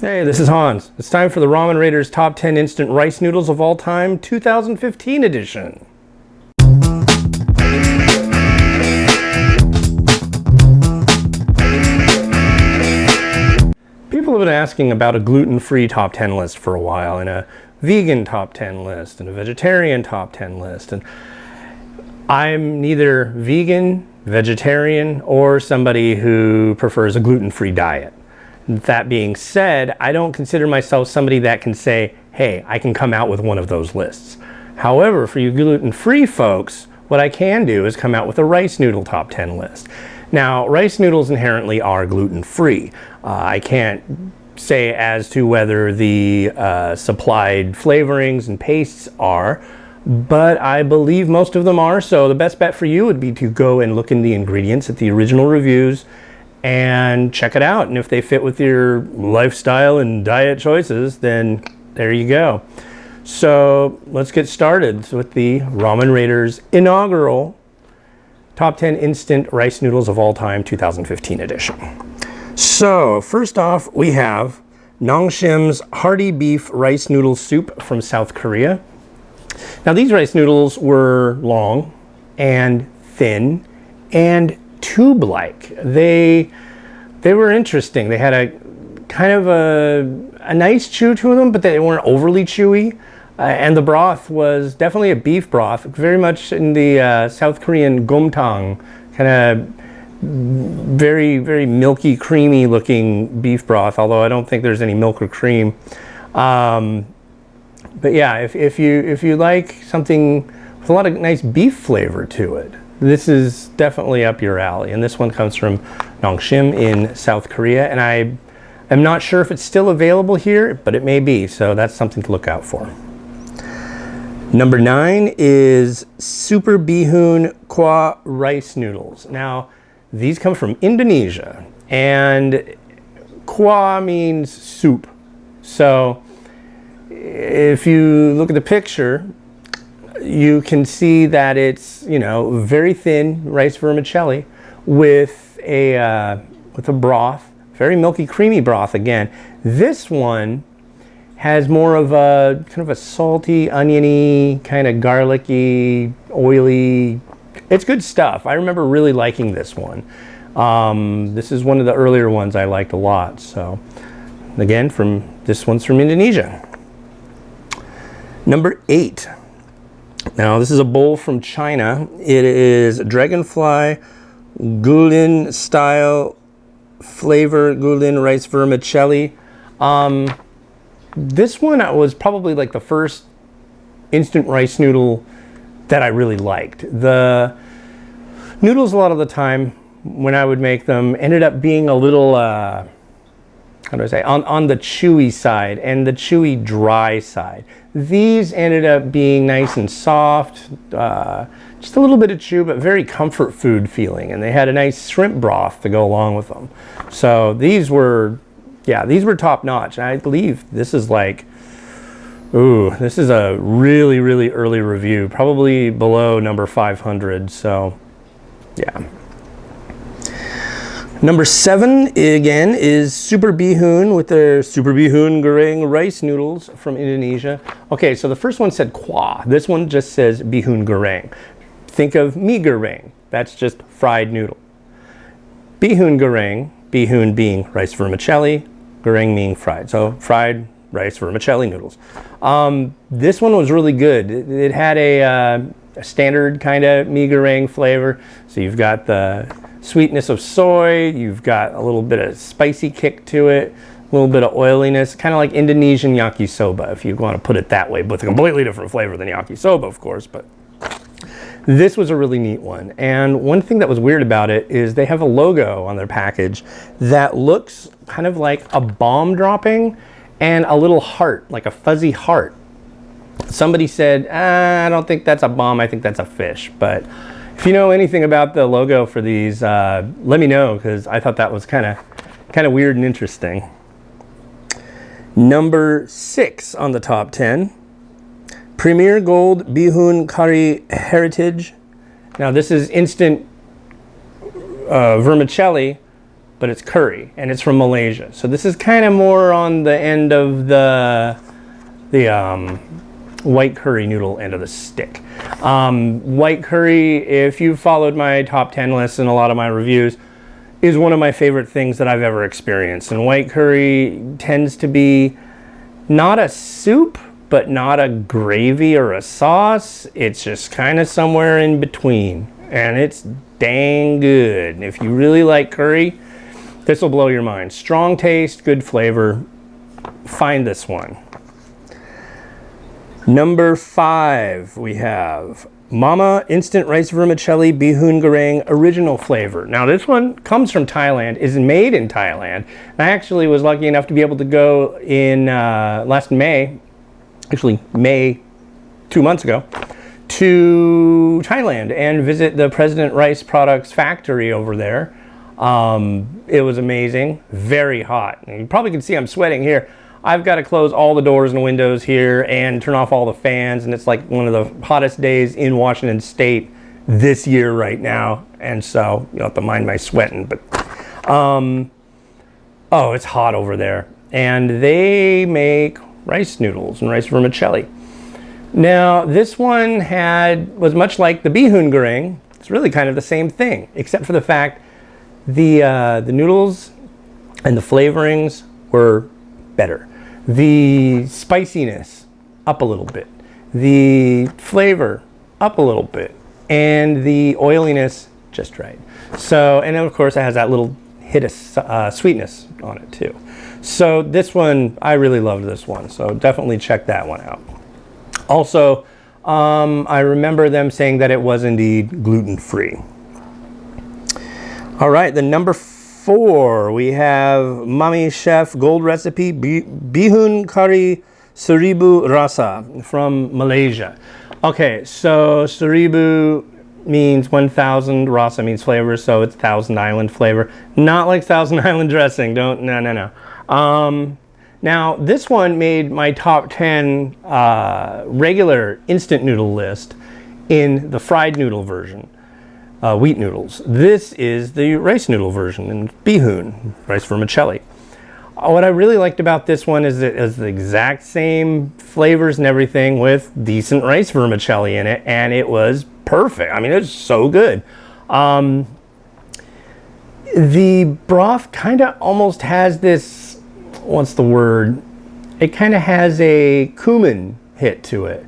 Hey, this is Hans. It's time for the Ramen Rater's Top 10 Instant Rice Noodles of All Time 2015 edition. People have been asking about a gluten-free top 10 list for a while, and a vegan top 10 list, and a vegetarian top 10 list. And I'm neither vegan, vegetarian, or somebody who prefers a gluten-free diet. That being said, I don't consider myself somebody that can say, hey, I can come out with one of those lists. However, for you gluten-free folks, what I can do is come out with a rice noodle top 10 list. Now, rice noodles inherently are gluten-free. I can't say as to whether the supplied flavorings and pastes are, but I believe most of them are, so the best bet for you would be to go and look in the ingredients at the original reviews and check it out. And if they fit with your lifestyle and diet choices, then there you go. So let's get started with the Ramen Rater's inaugural Top 10 Instant Rice Noodles of All Time 2015 edition. So first off, we have Nongshim's Hearty Beef Rice Noodle Soup from South Korea. Now these rice noodles were long and thin and tube-like. They were interesting. They had a kind of a nice chew to them, but they weren't overly chewy. And the broth was definitely a beef broth, very much in the South Korean gomtang, kind of very, very milky, creamy looking beef broth, although I don't think there's any milk or cream. But yeah, if you like something with a lot of nice beef flavor to it, this is definitely up your alley. And this one comes from Nongshim in South Korea. And I am not sure if it's still available here, but it may be. So that's something to look out for. Number 9 is Super Bihun Kuch rice noodles. Now, these come from Indonesia. And Kuch means soup. So if you look at the picture, you can see that it's, you know, very thin rice vermicelli with a broth, very milky, creamy broth again. This one has more of a kind of a salty, oniony, kind of garlicky, oily. It's good stuff. I remember really liking this one. This is one of the earlier ones I liked a lot. So again, this one's from Indonesia. Number 8. Now this is a bowl from China. It is Dragonfly Gullin style flavor Gullin rice vermicelli. This one was probably like the first instant rice noodle that I really liked. The noodles a lot of the time when I would make them ended up being a little, how do I say, on the chewy side and the chewy dry side. These ended up being nice and soft, just a little bit of chew, but very comfort food feeling. And they had a nice shrimp broth to go along with them. So these were top notch. And I believe this is like, this is a really, really early review, probably below number 500. So yeah. Number 7, again, is Super Bihun with their Super Bihun Goreng rice noodles from Indonesia. Okay, so the first one said Kuch. This one just says Bihun Goreng. Think of mee goreng. That's just fried noodle. Bihun Goreng, Bihun being rice vermicelli, Goreng meaning fried. So fried rice vermicelli noodles. This one was really good. It had a standard kind of mee goreng flavor. So you've got the sweetness of soy, you've got a little bit of spicy kick to it, a little bit of oiliness, kind of like Indonesian yakisoba, if you want to put it that way, but it's a completely different flavor than yakisoba, of course. But this was a really neat one. And one thing that was weird about it is they have a logo on their package that looks kind of like a bomb dropping and a little heart, like a fuzzy heart. Somebody said, I don't think that's a bomb, I think that's a fish. But if you know anything about the logo for these, let me know, because I thought that was kind of weird and interesting. Number 6 on the top 10, Premier Gold Bihun Kari Heritage. Now this is instant vermicelli but it's curry, and it's from Malaysia. So this is kind of more on the end of the white curry noodle end of the stick. White curry, if you've followed my top 10 lists and a lot of my reviews, is one of my favorite things that I've ever experienced. And white curry tends to be not a soup, but not a gravy or a sauce. It's just kind of somewhere in between. And it's dang good. If you really like curry, this will blow your mind. Strong taste, good flavor. Find this one. Number 5, we have Mamee Instant Rice Vermicelli Bihun Goreng Original Flavor. Now this one comes from Thailand, is made in Thailand. I actually was lucky enough to be able to go in last May, actually May 2 months ago, to Thailand and visit the President Rice Products factory over there. It was amazing, very hot. And you probably can see I'm sweating here. I've got to close all the doors and windows here and turn off all the fans, and it's like one of the hottest days in Washington State this year right now, and so you don't have to mind my sweating, but oh, it's hot over there. And they make rice noodles and rice vermicelli. Now this one was much like the Bihun Goreng. It's really kind of the same thing, except for the fact the noodles and the flavorings were better. The spiciness up a little bit, the flavor up a little bit, and the oiliness just right. So, and then of course it has that little hit of sweetness on it too. So this one, I really loved this one, so definitely check that one out. Also, I remember them saying that it was indeed gluten-free. All right, the number 4, we have Mamee Chef Gold Recipe Bihun Kari Seribu Rasa from Malaysia. Okay, so Seribu means 1,000, Rasa means flavor, so it's Thousand Island flavor. Not like Thousand Island dressing, no. Now, this one made my top 10 regular instant noodle list in the fried noodle version. Wheat noodles. This is the rice noodle version in Bihun, rice vermicelli. What I really liked about this one is it has the exact same flavors and everything with decent rice vermicelli in it, and it was perfect. I mean, it was so good. The broth kind of almost has this, what's the word? It kind of has a cumin hit to it.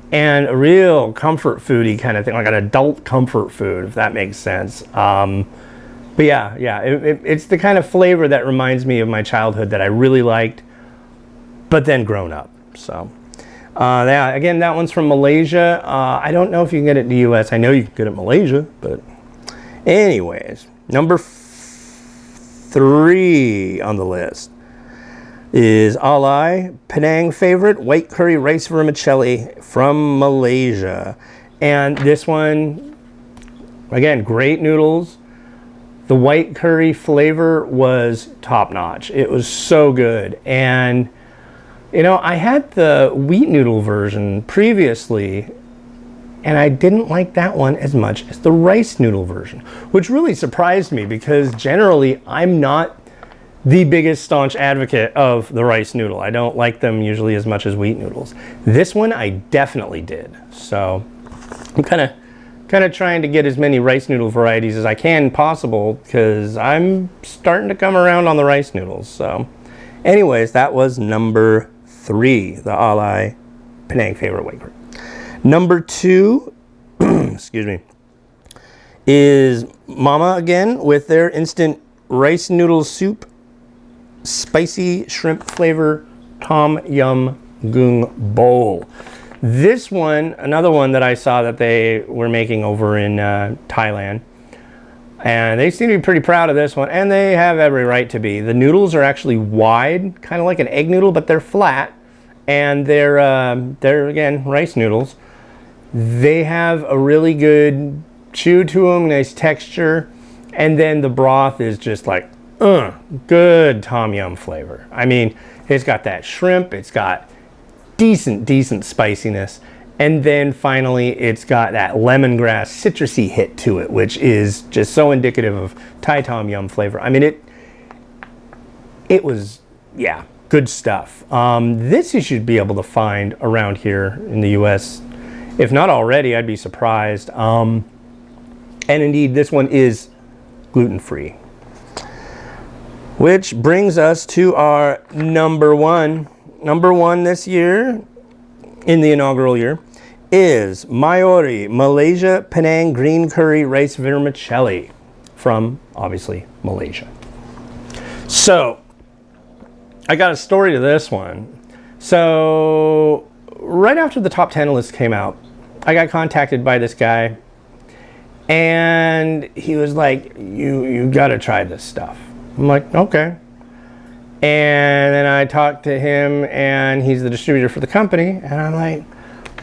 And a real comfort foody kind of thing, like an adult comfort food, if that makes sense. But yeah, it's the kind of flavor that reminds me of my childhood that I really liked, but then grown up. So, yeah, again, that one's from Malaysia. I don't know if you can get it in the US. I know you can get it in Malaysia, but anyways, number 3 on the list is Alai Penang favorite white curry rice vermicelli from Malaysia. And this one, again, great noodles. The white curry flavor was top notch. It was so good. And you know, I had the wheat noodle version previously, and I didn't like that one as much as the rice noodle version, which really surprised me because generally I'm not the biggest staunch advocate of the rice noodle. I don't like them usually as much as wheat noodles. This one I definitely did. So I'm kind of trying to get as many rice noodle varieties as I can possible because I'm starting to come around on the rice noodles. So anyways, that was number 3, the Alai Penang favorite white curry. Number 2, excuse me, is Mamee again with their instant rice noodle soup spicy shrimp flavor tom yum goong bowl. This one, another one that I saw that they were making over in Thailand, and they seem to be pretty proud of this one, and they have every right to be. The noodles are actually wide, kind of like an egg noodle, but they're flat, and they're again rice noodles. They have a really good chew to them, nice texture, and then the broth is just like good tom yum flavor. I mean, it's got that shrimp, it's got decent spiciness, and then finally it's got that lemongrass citrusy hit to it, which is just so indicative of Thai tom yum flavor. I mean, it was, yeah, good stuff. This you should be able to find around here in the US. If not already, I'd be surprised. And indeed, this one is gluten-free. Which brings us to our number one. Number one this year, in the inaugural year, is MyOri Malaysia Penang Green Curry Rice Vermicelli from, obviously, Malaysia. So, I got a story to this one. So, right after the top 10 list came out, I got contacted by this guy, and he was like, you gotta try this stuff. I'm like, okay. And then I talked to him, and he's the distributor for the company, and I'm like,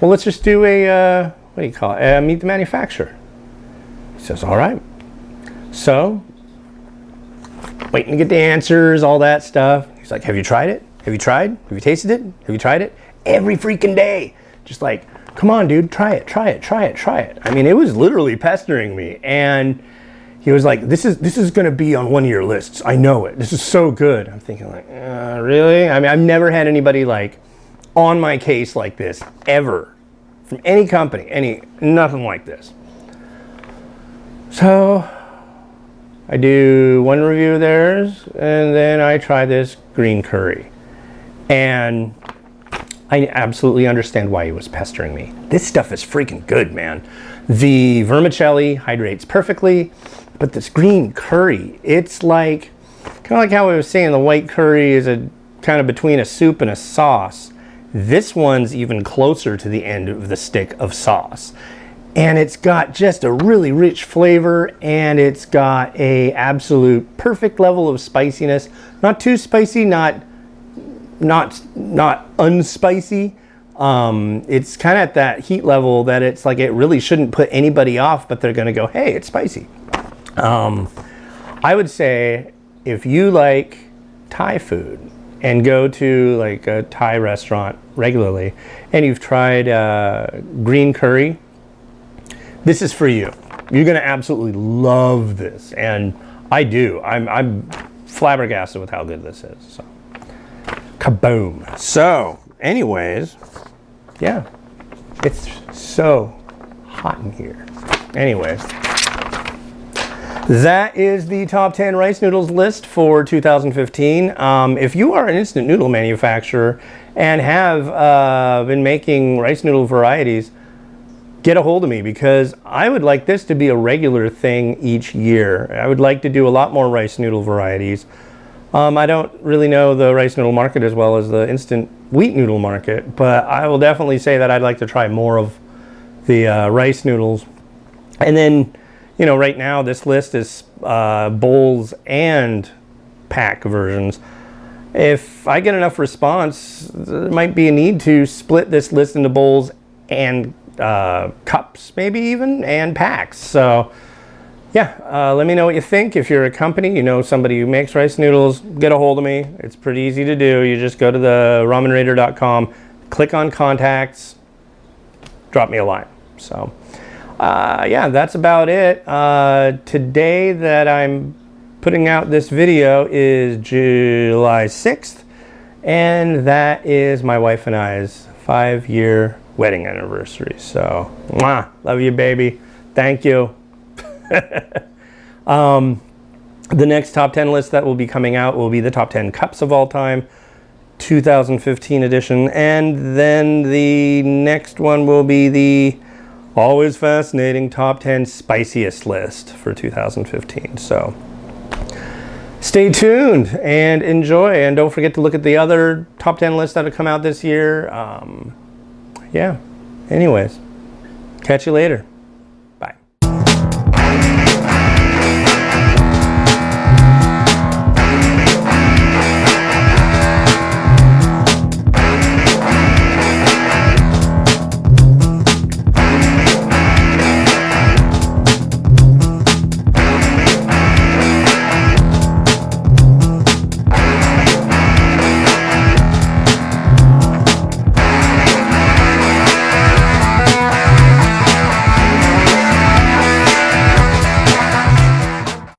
well, let's just do a, what do you call it, meet the manufacturer. He says, all right. So, waiting to get the answers, all that stuff. He's like, have you tried it? Have you tried? Have you tasted it? Have you tried it? Every freaking day. Just like, come on, dude, try it, try it, try it, try it. I mean, it was literally pestering me. And he was like, this is going to be on one of your lists. I know it. This is so good. I'm thinking like, really? I mean, I've never had anybody like on my case like this ever from any company, nothing like this. So I do one review of theirs, and then I try this green curry. And I absolutely understand why he was pestering me. This stuff is freaking good, man. The vermicelli hydrates perfectly, but this green curry, it's like, kind of like how I was saying the white curry is a kind of between a soup and a sauce. This one's even closer to the end of the stick of sauce. And it's got just a really rich flavor, and it's got a absolute perfect level of spiciness. Not too spicy, not unspicy. It's kind of at that heat level that it's like it really shouldn't put anybody off, but they're gonna go, hey, it's spicy. I would say if you like Thai food and go to like a Thai restaurant regularly and you've tried green curry, this is for you. You're gonna absolutely love this, and I do. I'm flabbergasted with how good this is. So, kaboom. So, anyways, yeah, it's so hot in here. Anyways, that is the top 10 rice noodles list for 2015. If you are an instant noodle manufacturer and have been making rice noodle varieties, get a hold of me, because I would like this to be a regular thing each year. I would like to do a lot more rice noodle varieties. I don't really know the rice noodle market as well as the instant wheat noodle market, but I will definitely say that I'd like to try more of the rice noodles. And then, you know, right now this list is bowls and pack versions. If I get enough response, there might be a need to split this list into bowls and cups, maybe even, and packs. So yeah, let me know what you think. If you're a company, you know somebody who makes rice noodles, get a hold of me. It's pretty easy to do. You just go to the ramenrater.com, click on contacts, drop me a line. So yeah, that's about it. Today that I'm putting out this video is July 6th, and that is my wife and I's 5-year wedding anniversary. So, mwah, love you, baby. Thank you. The next top 10 list that will be coming out will be the top 10 cups of all time, 2015 edition, and then the next one will be the always fascinating top 10 spiciest list for 2015. So stay tuned and enjoy, and don't forget to look at the other top 10 lists that have come out this year. Yeah, anyways, catch you later.